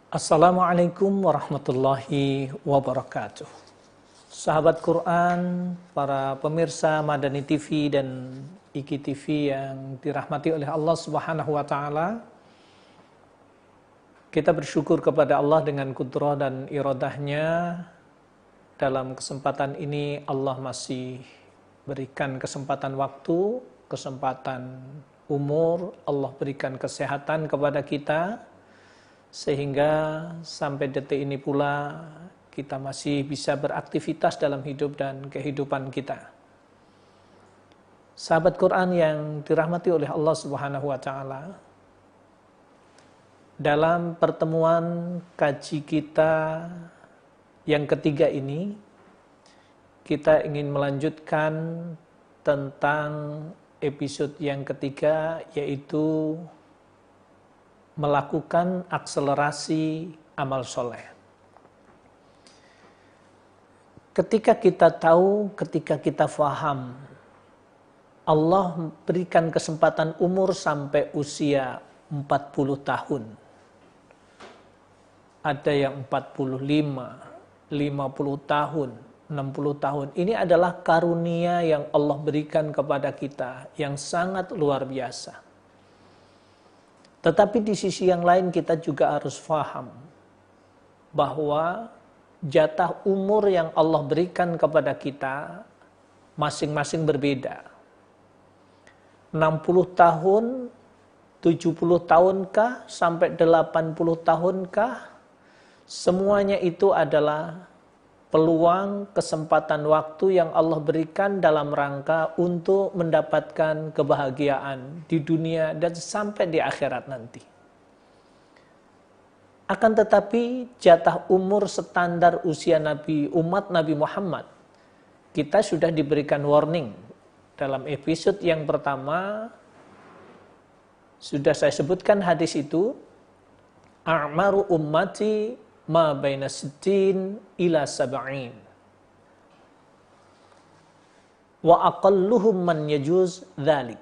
Assalamualaikum warahmatullahi wabarakatuh. Sahabat Quran, para pemirsa Madani TV dan IKTV yang dirahmati oleh Allah Subhanahu wa taala. Kita bersyukur kepada Allah dengan kudrah dan iradahnya. Dalam kesempatan ini Allah masih berikan kesempatan waktu, kesempatan umur, Allah berikan kesehatan kepada kita. Sehingga sampai detik ini pula kita masih bisa beraktivitas dalam hidup dan kehidupan kita. Sahabat Quran yang dirahmati oleh Allah Subhanahu wa taala. Dalam pertemuan kaji kita yang ketiga ini, kita ingin melanjutkan tentang episode yang ketiga, yaitu melakukan akselerasi amal soleh. Ketika kita tahu, ketika kita faham, Allah berikan kesempatan umur sampai usia 40 tahun. Ada yang 45, 50 tahun, 60 tahun. Ini adalah karunia yang Allah berikan kepada kita yang sangat luar biasa. Tetapi di sisi yang lain kita juga harus faham bahwa jatah umur yang Allah berikan kepada kita masing-masing berbeda. 60 tahun, 70 tahunkah, sampai 80 tahunkah, semuanya itu adalah peluang, kesempatan waktu yang Allah berikan dalam rangka untuk mendapatkan kebahagiaan di dunia dan sampai di akhirat nanti. Akan tetapi jatah umur standar usia Nabi, umat Nabi Muhammad, kita sudah diberikan warning. Dalam episode yang pertama, sudah saya sebutkan hadis itu, a'maru ummati ma baina sittin ila sab'in wa aqalluhum man yajuz dzalik.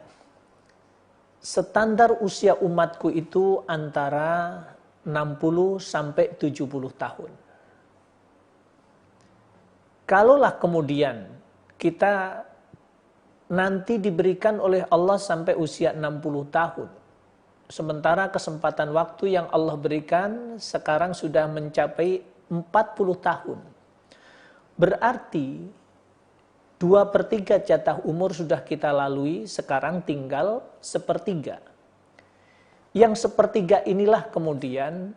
Standar usia umatku itu antara 60 sampai 70 tahun. Kalaulah kemudian kita nanti diberikan oleh Allah sampai usia 60 tahun, sementara kesempatan waktu yang Allah berikan sekarang sudah mencapai 40 tahun. Berarti 2/3 jatah umur sudah kita lalui, sekarang tinggal 1/3. Yang 1/3 inilah kemudian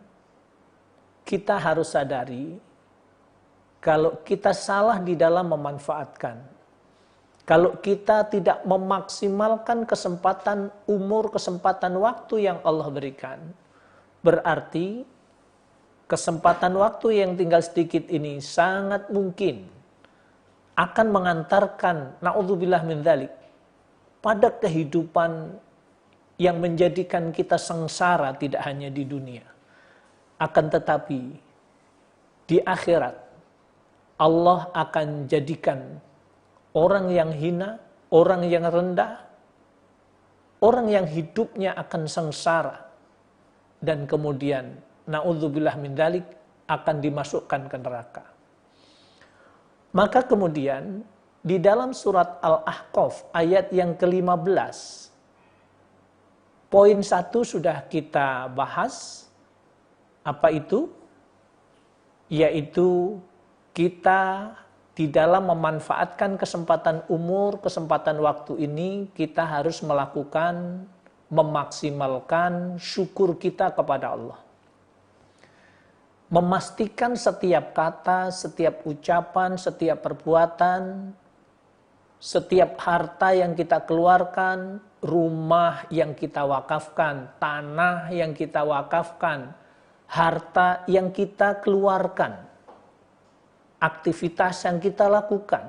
kita harus sadari kalau kita salah di dalam memanfaatkan. Kalau kita tidak memaksimalkan kesempatan umur, kesempatan waktu yang Allah berikan, berarti kesempatan waktu yang tinggal sedikit ini sangat mungkin akan mengantarkan, na'udzubillah min dzalik, pada kehidupan yang menjadikan kita sengsara tidak hanya di dunia. Akan tetapi, di akhirat, Allah akan jadikan orang yang hina, orang yang rendah, orang yang hidupnya akan sengsara, dan kemudian na'udzubillah min dzalik akan dimasukkan ke neraka. Maka kemudian di dalam surat Al-Ahqaf ayat yang ke-15, poin 1 sudah kita bahas. Apa itu? Yaitu kita di dalam memanfaatkan kesempatan umur, kesempatan waktu ini, kita harus melakukan, memaksimalkan syukur kita kepada Allah. Memastikan setiap kata, setiap ucapan, setiap perbuatan, setiap harta yang kita keluarkan, rumah yang kita wakafkan, tanah yang kita wakafkan, harta yang kita keluarkan, aktivitas yang kita lakukan,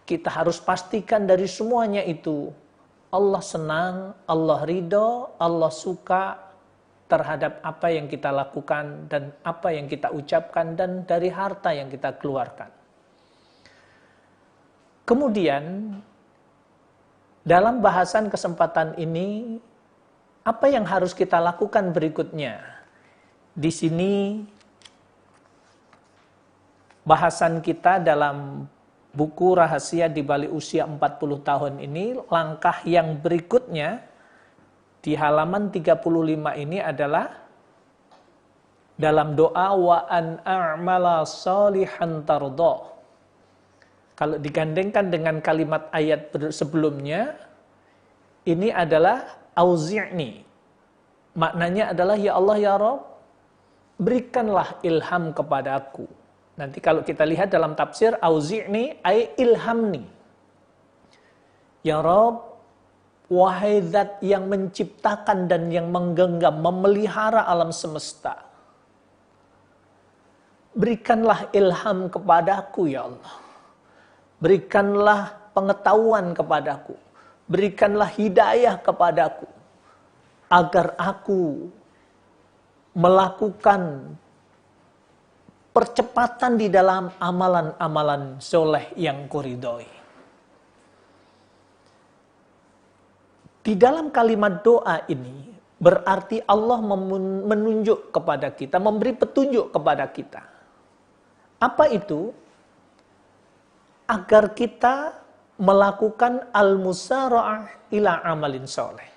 kita harus pastikan dari semuanya itu Allah senang, Allah ridho, Allah suka terhadap apa yang kita lakukan dan apa yang kita ucapkan dan dari harta yang kita keluarkan. Kemudian dalam bahasan kesempatan ini, apa yang harus kita lakukan berikutnya? Di sini bahasan kita dalam buku Rahasia di Balik Usia 40 Tahun ini, langkah yang berikutnya di halaman 35 ini adalah dalam doa wa an a'mala salihan tardo. Kalau digandengkan dengan kalimat ayat sebelumnya, ini adalah auzi'ni. Maknanya adalah ya Allah ya Rabb, berikanlah ilham kepadaku. Nanti kalau kita lihat dalam tafsir auzi'ni ay ilhamni. Ya Rabb, wahai zat yang menciptakan dan yang menggenggam, memelihara alam semesta. Berikanlah ilham kepadaku ya Allah. Berikanlah pengetahuan kepadaku. Berikanlah hidayah kepadaku. Agar aku melakukan percepatan di dalam amalan-amalan soleh yang kuridhoi. Di dalam kalimat doa ini, berarti Allah menunjuk kepada kita, memberi petunjuk kepada kita. Apa itu? Agar kita melakukan al-musara'ah ila amalin soleh.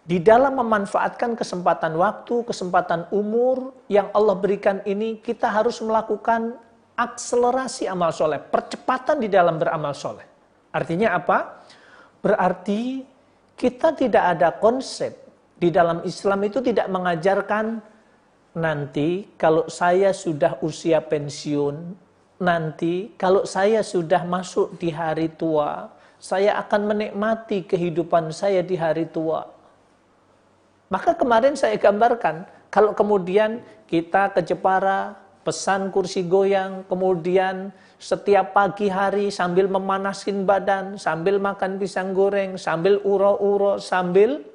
Di dalam memanfaatkan kesempatan waktu, kesempatan umur yang Allah berikan ini, kita harus melakukan akselerasi amal soleh, percepatan di dalam beramal soleh. Artinya apa? Berarti kita tidak ada konsep di dalam Islam itu tidak mengajarkan nanti kalau saya sudah usia pensiun, nanti kalau saya sudah masuk di hari tua, saya akan menikmati kehidupan saya di hari tua. Maka kemarin saya gambarkan, kalau kemudian kita ke Jepara, pesan kursi goyang, kemudian setiap pagi hari sambil memanaskan badan, sambil makan pisang goreng, sambil uro-uro, sambil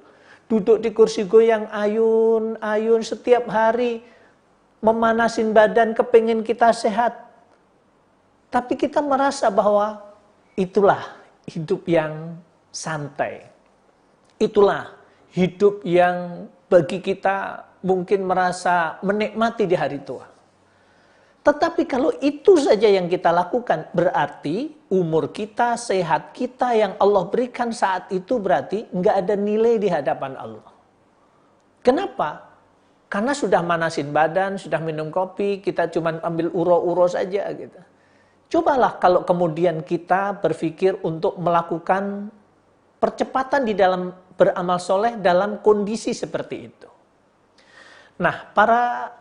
duduk di kursi goyang, ayun-ayun setiap hari, memanasin badan, kepingin kita sehat. Tapi kita merasa bahwa itulah hidup yang santai. Itulah hidup yang bagi kita mungkin merasa menikmati di hari tua. Tetapi kalau itu saja yang kita lakukan, berarti umur kita, sehat kita yang Allah berikan saat itu berarti nggak ada nilai di hadapan Allah. Kenapa? Karena sudah manasin badan, sudah minum kopi, kita cuma ambil uro-uro saja gitu. Cobalah kalau kemudian kita berpikir untuk melakukan percepatan di dalam beramal soleh dalam kondisi seperti itu. Nah, para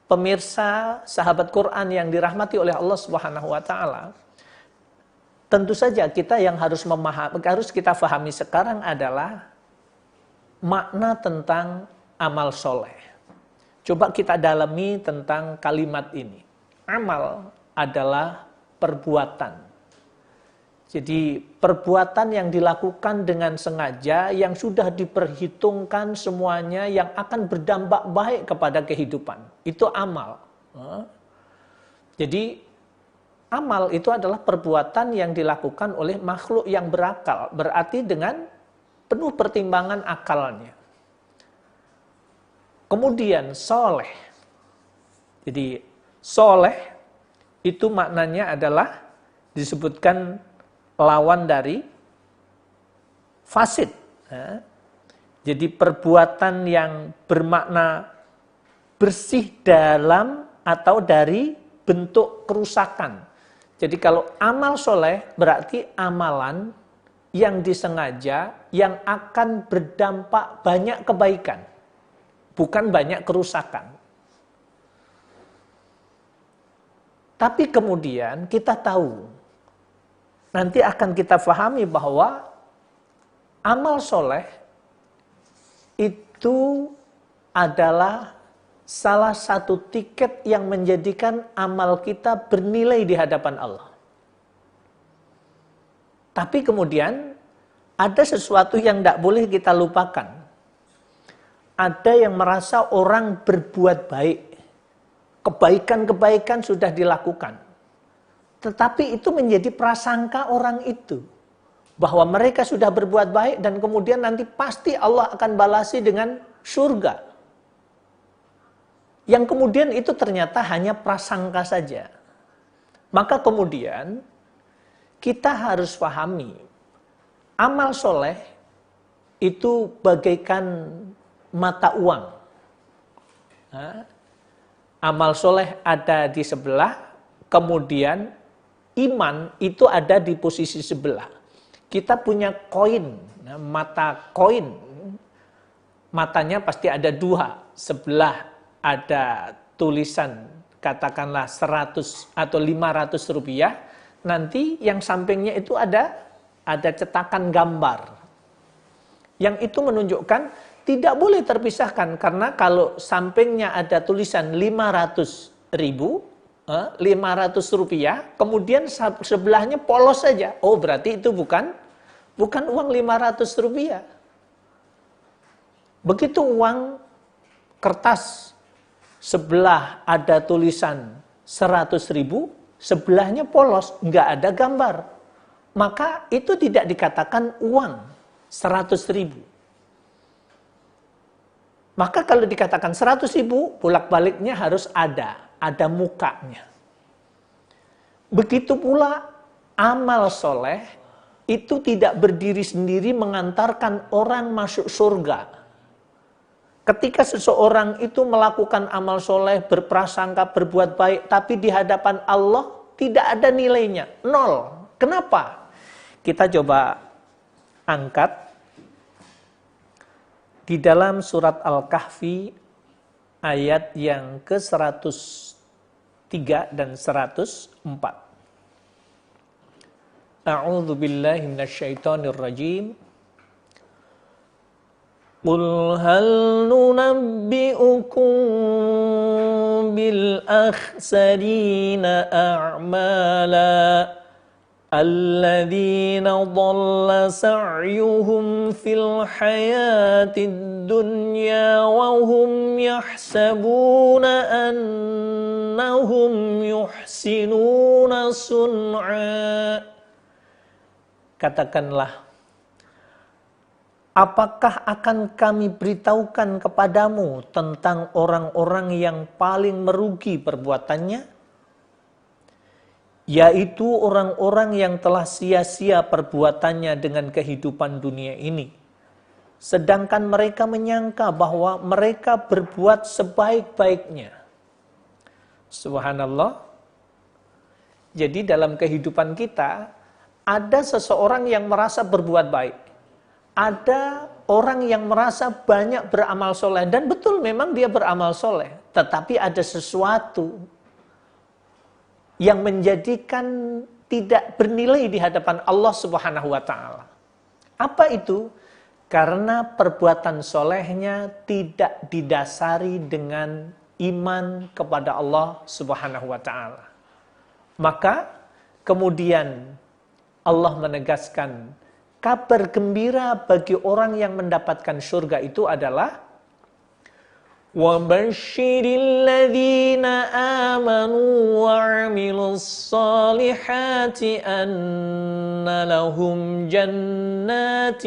pemirsa sahabat Quran yang dirahmati oleh Allah Subhanahu wa taala, tentu saja kita yang harus kita pahami sekarang adalah makna tentang amal soleh. Coba kita dalami tentang kalimat ini. Amal adalah perbuatan. Jadi perbuatan yang dilakukan dengan sengaja, yang sudah diperhitungkan semuanya, yang akan berdampak baik kepada kehidupan. Itu amal. Jadi amal itu adalah perbuatan yang dilakukan oleh makhluk yang berakal. Berarti dengan penuh pertimbangan akalnya. Kemudian soleh. Jadi soleh itu maknanya adalah disebutkan lawan dari fasid. Jadi perbuatan yang bermakna bersih dalam atau dari bentuk kerusakan. Jadi kalau amal soleh berarti amalan yang disengaja yang akan berdampak banyak kebaikan. Bukan banyak kerusakan. Tapi kemudian kita tahu, nanti akan kita pahami bahwa amal soleh itu adalah salah satu tiket yang menjadikan amal kita bernilai di hadapan Allah. Tapi kemudian ada sesuatu yang tidak boleh kita lupakan. Ada yang merasa orang berbuat baik. Kebaikan-kebaikan sudah dilakukan. Tetapi itu menjadi prasangka orang itu. Bahwa mereka sudah berbuat baik dan kemudian nanti pasti Allah akan balasi dengan surga. yang kemudian itu ternyata hanya prasangka saja. Maka kemudian kita harus pahami, amal soleh itu bagaikan mata uang. Nah, amal soleh ada di sebelah, kemudian iman itu ada di posisi sebelah. Kita punya koin, mata koin, matanya pasti ada dua, sebelah ada tulisan katakanlah 100 atau 500 rupiah, nanti yang sampingnya itu ada cetakan gambar. Yang itu menunjukkan tidak boleh terpisahkan, karena kalau sampingnya ada tulisan 500 ribu, 500 rupiah, kemudian sebelahnya polos saja. Oh, berarti itu bukan uang 500 rupiah. Begitu uang kertas, sebelah ada tulisan 100 ribu, sebelahnya polos, nggak ada gambar. Maka itu tidak dikatakan uang 100 ribu. Maka kalau dikatakan 100 ribu, bolak-baliknya harus ada mukanya. Begitu pula amal soleh, itu tidak berdiri sendiri mengantarkan orang masuk surga. Ketika seseorang itu melakukan amal soleh, berprasangka, berbuat baik, tapi di hadapan Allah tidak ada nilainya, 0. Kenapa? Kita coba angkat di dalam surat Al-Kahfi ayat yang ke-103 dan 104. A'udzu billahi minasyaitonir rajim. Qul hal nunabbi'ukum bil akhsarina a'mala alladzina dhalla sa'yuhum fil hayatid dunya wa hum yahsabuna annahum yuhsinuna sun'a. Katakanlah, apakah akan kami beritahukan kepadamu tentang orang-orang yang paling merugi perbuatannya? Yaitu orang-orang yang telah sia-sia perbuatannya dengan kehidupan dunia ini. Sedangkan mereka menyangka bahwa mereka berbuat sebaik-baiknya. Subhanallah. Jadi dalam kehidupan kita, ada seseorang yang merasa berbuat baik. Ada orang yang merasa banyak beramal soleh. Dan betul memang dia beramal soleh. Tetapi ada sesuatu yang menjadikan tidak bernilai di hadapan Allah Subhanahu wa ta'ala. Apa itu? Karena perbuatan solehnya tidak didasari dengan iman kepada Allah Subhanahu wa ta'ala. Maka kemudian Allah menegaskan, kabar gembira bagi orang yang mendapatkan surga itu adalah وَبَشِّرِ الَّذِينَ آمَنُوا وَعَمِلُوا الصَّالِحَاتِ أَنَّ لَهُمْ جَنَّاتٍ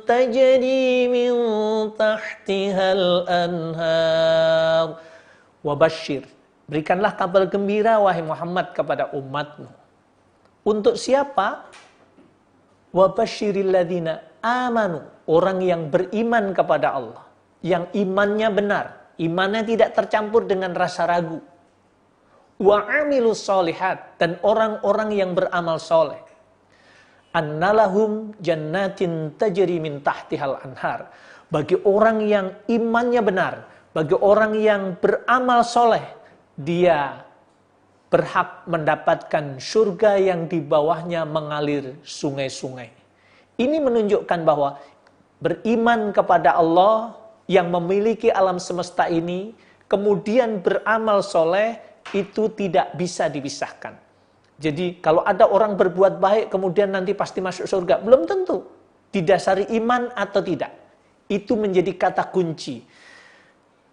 تَجْرِي مِنْ تَحْتِهَا الْأَنْهَارُ. وَبَشِّرِ, berikanlah kabar gembira wahai Muhammad kepada umatmu. Untuk siapa? وَبَشِّرِ الَّذِينَ آمَنُوا, orang yang beriman kepada Allah, yang imannya benar, imannya tidak tercampur dengan rasa ragu. وَعَمِلُوا الصَّالِحَاتِ, dan orang-orang yang beramal soleh. أَنَّلَهُمْ جَنَّاتٍ تَجْرِي مِنْ تَحْتِهَا الْأَنْهَارُ, bagi orang yang imannya benar, bagi orang yang beramal soleh, dia berhak mendapatkan surga yang di bawahnya mengalir sungai-sungai. Ini menunjukkan bahwa beriman kepada Allah yang memiliki alam semesta ini, kemudian beramal soleh, itu tidak bisa dipisahkan. Jadi kalau ada orang berbuat baik, kemudian nanti pasti masuk surga, belum tentu. Didasari iman atau tidak. Itu menjadi kata kunci.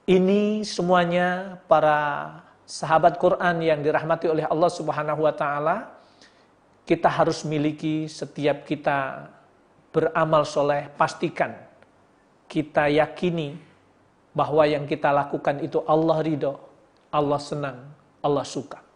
Ini semuanya para sahabat Quran yang dirahmati oleh Allah Subhanahu wa ta'ala, kita harus miliki. Setiap kita beramal soleh, pastikan kita yakini bahwa yang kita lakukan itu Allah ridho, Allah senang, Allah suka.